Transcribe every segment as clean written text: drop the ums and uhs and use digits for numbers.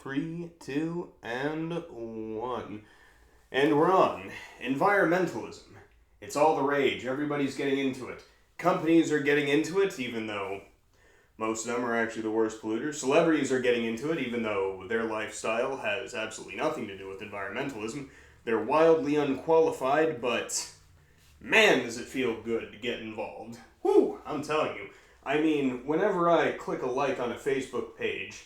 3, 2, and 1. And we're on. Environmentalism. It's all the rage. Everybody's getting into it. Companies are getting into it, even though most of them are actually the worst polluters. Celebrities are getting into it, even though their lifestyle has absolutely nothing to do with environmentalism. They're wildly unqualified, but man, does it feel good to get involved. Whew, I'm telling you. I mean, whenever I click a like on a Facebook page,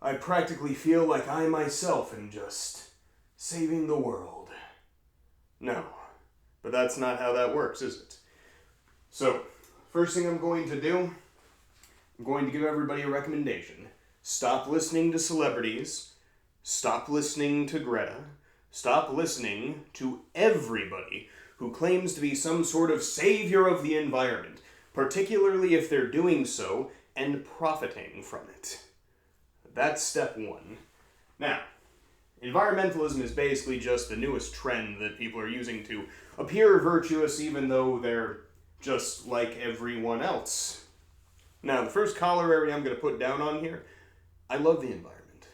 I practically feel like I myself am just saving the world. No, but that's not how that works, is it? So, first thing I'm going to do, I'm going to give everybody a recommendation. Stop listening to celebrities. Stop listening to Greta. Stop listening to everybody who claims to be some sort of savior of the environment, particularly if they're doing so and profiting from it. That's step one. Now, environmentalism is basically just the newest trend that people are using to appear virtuous even though they're just like everyone else. Now, the first corollary I'm going to put down on here, I love the environment.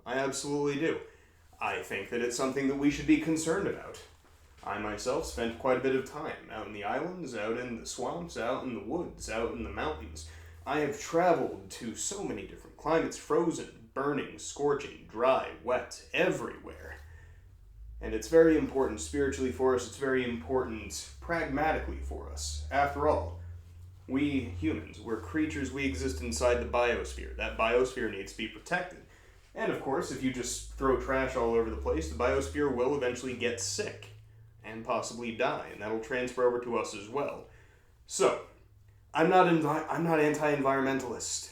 I absolutely do. I think that it's something that we should be concerned about. I myself spent quite a bit of time out in the islands, out in the swamps, out in the woods, out in the mountains. I have traveled to so many different climates, frozen, burning, scorching, dry, wet, everywhere. And it's very important spiritually for us, it's very important pragmatically for us. After all, we humans, we're creatures, we exist inside the biosphere. That biosphere needs to be protected. And of course, if you just throw trash all over the place, the biosphere will eventually get sick and possibly die, and that'll transfer over to us as well. So, I'm not anti-environmentalist.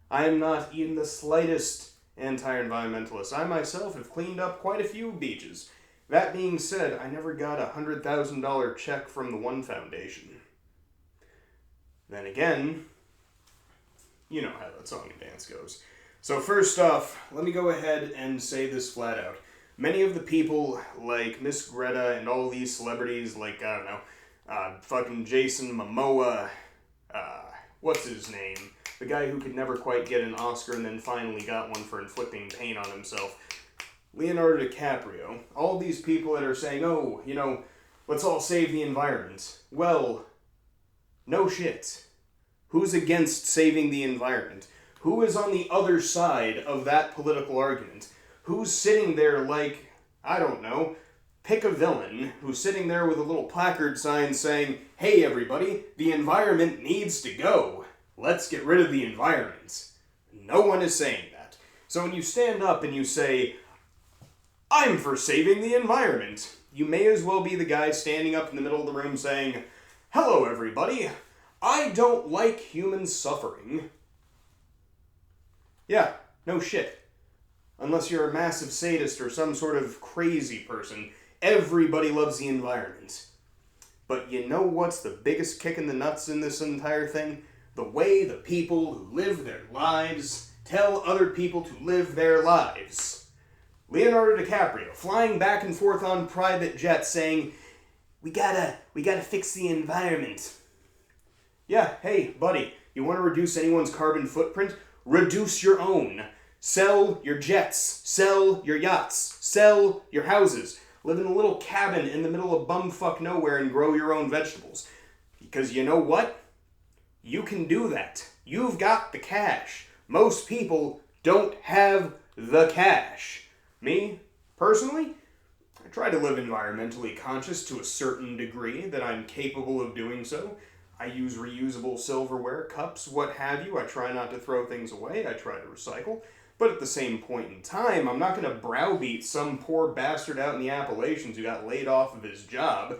I am not even the slightest anti-environmentalist. I myself have cleaned up quite a few beaches. That being said, I never got a $100,000 check from the One Foundation. Then again, you know how that song and dance goes. So first off, let me go ahead and say this flat out. Many of the people like Miss Greta and all these celebrities like, I don't know, fucking Jason Momoa, what's his name? The guy who could never quite get an Oscar and then finally got one for inflicting pain on himself. Leonardo DiCaprio. All these people that are saying, oh, you know, let's all save the environment. Well, no shit. Who's against saving the environment? Who is on the other side of that political argument? Who's sitting there like, I don't know, pick a villain who's sitting there with a little placard sign saying, hey everybody, the environment needs to go. Let's get rid of the environment. No one is saying that. So when you stand up and you say, I'm for saving the environment, you may as well be the guy standing up in the middle of the room saying, hello everybody, I don't like human suffering. Yeah, no shit. Unless you're a massive sadist or some sort of crazy person, everybody loves the environment. But you know what's the biggest kick in the nuts in this entire thing? The way the people who live their lives tell other people to live their lives. Leonardo DiCaprio flying back and forth on private jets saying, we gotta fix the environment. Yeah, hey, buddy, you want to reduce anyone's carbon footprint? Reduce your own. Sell your jets. Sell your yachts. Sell your houses. Live in a little cabin in the middle of bumfuck nowhere and grow your own vegetables. Because you know what? You can do that. You've got the cash. Most people don't have the cash. Me, personally, I try to live environmentally conscious to a certain degree that I'm capable of doing so. I use reusable silverware, cups, what have you. I try not to throw things away. I try to recycle. But at the same point in time, I'm not going to browbeat some poor bastard out in the Appalachians who got laid off of his job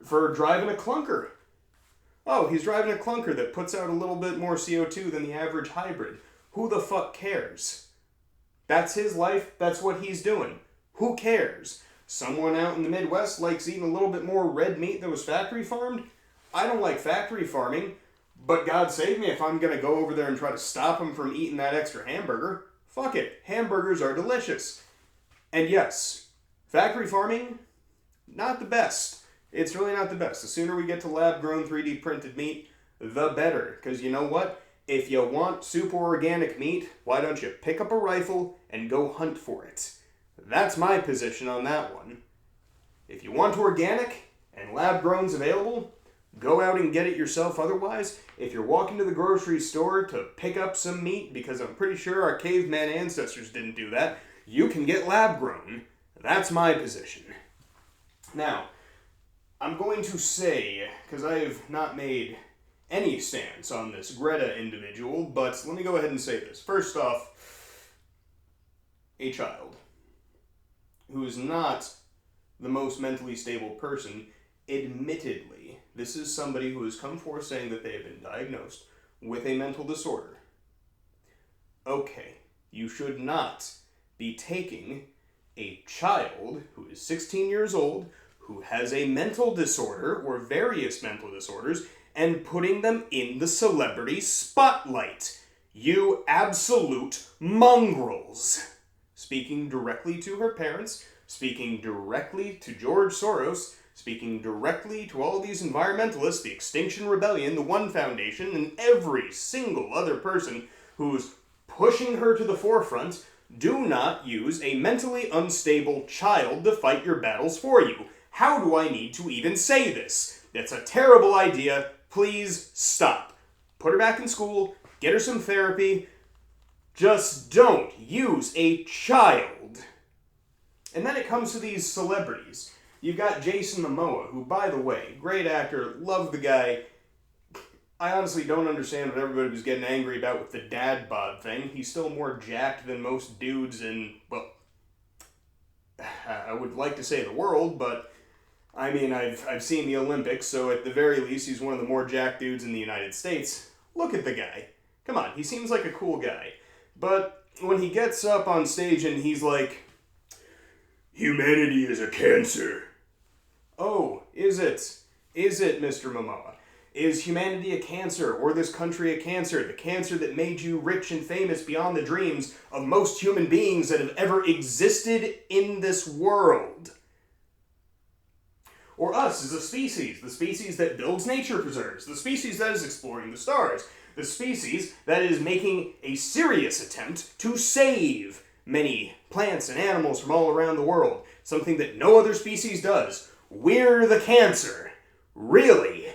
for driving a clunker. Oh, he's driving a clunker that puts out a little bit more CO2 than the average hybrid. Who the fuck cares? That's his life. That's what he's doing. Who cares? Someone out in the Midwest likes eating a little bit more red meat that was factory farmed. I don't like factory farming, but God save me if I'm going to go over there and try to stop him from eating that extra hamburger. Fuck it. Hamburgers are delicious. And yes, factory farming, not the best. It's really not the best. The sooner we get to lab-grown 3D printed meat, the better. Because you know what? If you want super organic meat, why don't you pick up a rifle and go hunt for it? That's my position on that one. If you want organic and lab-grown's available, go out and get it yourself. Otherwise, if you're walking to the grocery store to pick up some meat, because I'm pretty sure our caveman ancestors didn't do that, you can get lab-grown. That's my position. Now, I'm going to say, because I've not made any stance on this Greta individual, but let me go ahead and say this. First off, a child who is not the most mentally stable person, admittedly, this is somebody who has come forth saying that they have been diagnosed with a mental disorder. Okay, you should not be taking a child who is 16 years old, who has a mental disorder or various mental disorders, and putting them in the celebrity spotlight. You absolute mongrels. Speaking directly to her parents, speaking directly to George Soros, speaking directly to all these environmentalists, the Extinction Rebellion, the One Foundation, and every single other person who's pushing her to the forefront, do not use a mentally unstable child to fight your battles for you. How do I need to even say this? It's a terrible idea. Please stop. Put her back in school, get her some therapy. Just don't use a child. And then it comes to these celebrities. You've got Jason Momoa, who, by the way, great actor, love the guy. I honestly don't understand what everybody was getting angry about with the dad bod thing. He's still more jacked than most dudes in, well, I would like to say the world, but I mean, I've seen the Olympics, so at the very least, he's one of the more jacked dudes in the United States. Look at the guy. Come on, he seems like a cool guy. But when he gets up on stage and he's like, humanity is a cancer. Oh, is it? Is it, Mr. Momoa? Is humanity a cancer, or this country a cancer? The cancer that made you rich and famous beyond the dreams of most human beings that have ever existed in this world? Or us as a species, the species that builds nature preserves, the species that is exploring the stars, the species that is making a serious attempt to save many plants and animals from all around the world, something that no other species does. We're the cancer. Really?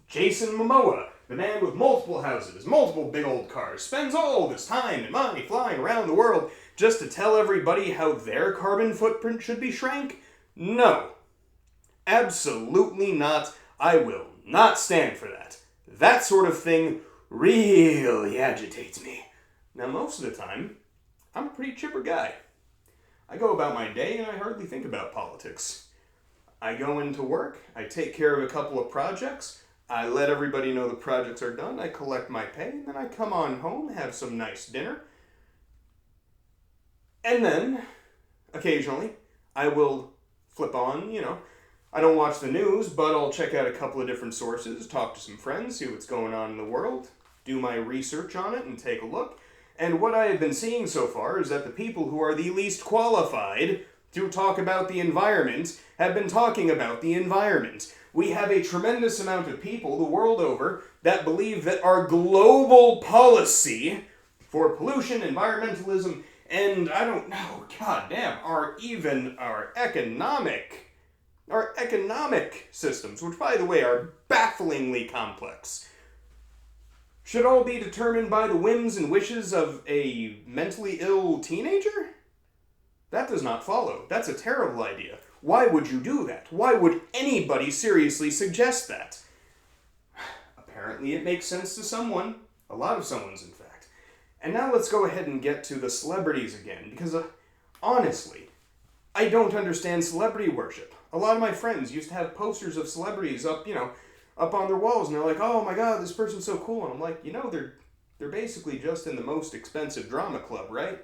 Jason Momoa, the man with multiple houses, multiple big old cars, spends all this time and money flying around the world just to tell everybody how their carbon footprint should be shrank? No. Absolutely not. I will not stand for that. That sort of thing really agitates me. Now, most of the time, I'm a pretty chipper guy. I go about my day and I hardly think about politics. I go into work, I take care of a couple of projects, I let everybody know the projects are done, I collect my pay, and then I come on home, have some nice dinner. And then, occasionally, I will flip on, I don't watch the news, but I'll check out a couple of different sources, talk to some friends, see what's going on in the world, do my research on it, and take a look. And what I have been seeing so far is that the people who are the least qualified to talk about the environment have been talking about the environment. We have a tremendous amount of people the world over that believe that our global policy for pollution, environmentalism, and I don't know, goddamn, our economic systems, which by the way are bafflingly complex, should all be determined by the whims and wishes of a mentally ill teenager? That does not follow. That's a terrible idea. Why would you do that? Why would anybody seriously suggest that? Apparently it makes sense to someone. A lot of someone's, in fact. And now let's go ahead and get to the celebrities again, because honestly, I don't understand celebrity worship. A lot of my friends used to have posters of celebrities up on their walls, and they're like, oh my god, this person's so cool. And I'm like, they're basically just in the most expensive drama club, right?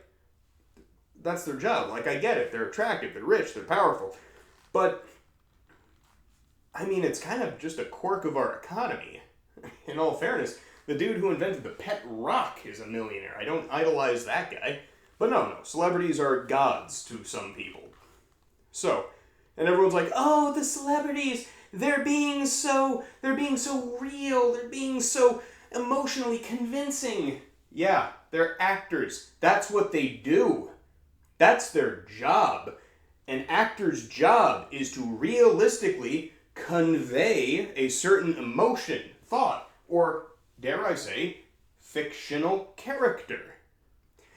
That's their job. Like, I get it. They're attractive, they're rich, they're powerful. But, I mean, it's kind of just a quirk of our economy. In all fairness, the dude who invented the pet rock is a millionaire. I don't idolize that guy. But no, celebrities are gods to some people. So, and everyone's like, oh, the celebrities, they're being so real, they're being so emotionally convincing. Yeah, they're actors. That's what they do. That's their job. An actor's job is to realistically convey a certain emotion, thought, or, dare I say, fictional character.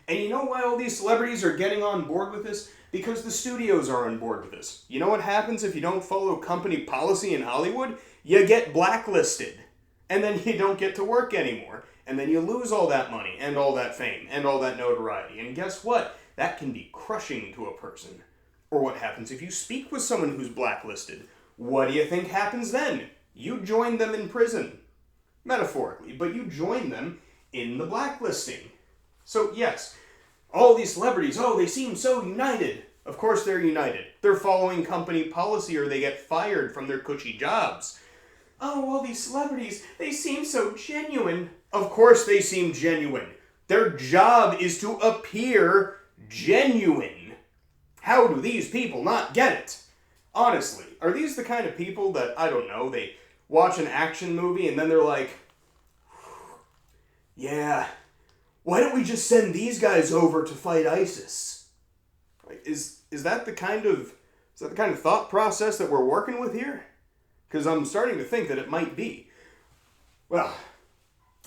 And you know why all these celebrities are getting on board with this? Because the studios are on board with this. You know what happens if you don't follow company policy in Hollywood? You get blacklisted. And then you don't get to work anymore. And then you lose all that money, and all that fame, and all that notoriety. And guess what? That can be crushing to a person. Or what happens if you speak with someone who's blacklisted? What do you think happens then? You join them in prison. Metaphorically, but you join them in the blacklisting. So yes, all these celebrities, oh, they seem so united. Of course they're united. They're following company policy or they get fired from their cushy jobs. Oh, all these celebrities, they seem so genuine. Of course they seem genuine. Their job is to appear genuine. How do these people not get it? Honestly, are these the kind of people that, I don't know, they watch an action movie and then they're like, yeah, why don't we just send these guys over to fight ISIS? Is that the kind of thought process that we're working with here? Because I'm starting to think that it might be. Well,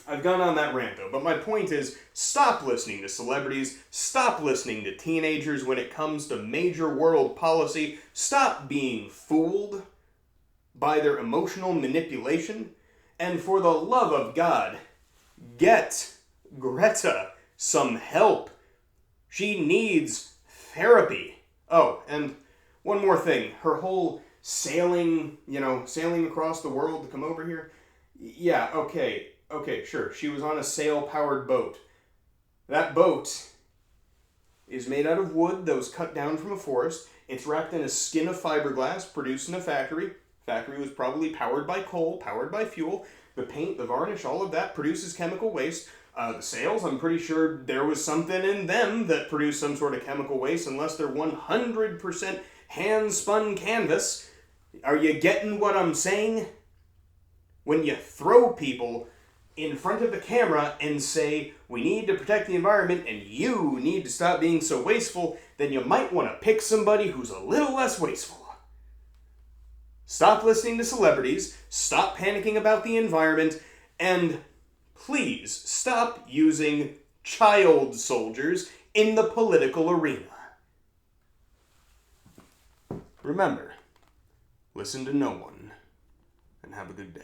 I've gone on that rant though, but my point is, stop listening to celebrities, stop listening to teenagers when it comes to major world policy, stop being fooled by their emotional manipulation, and for the love of God, get Greta some help. She needs therapy. Oh, and one more thing. Her whole sailing across the world to come over here. Yeah, okay, sure. She was on a sail-powered boat. That boat is made out of wood that was cut down from a forest. It's wrapped in a skin of fiberglass produced in a factory. Factory was probably powered by coal, powered by fuel. The paint, the varnish, all of that produces chemical waste. The sails, I'm pretty sure there was something in them that produced some sort of chemical waste, unless they're 100% hand-spun canvas. Are you getting what I'm saying? When you throw people in front of the camera and say, we need to protect the environment and you need to stop being so wasteful, then you might want to pick somebody who's a little less wasteful. Stop listening to celebrities, stop panicking about the environment, and please stop using child soldiers in the political arena. Remember, listen to no one, and have a good day.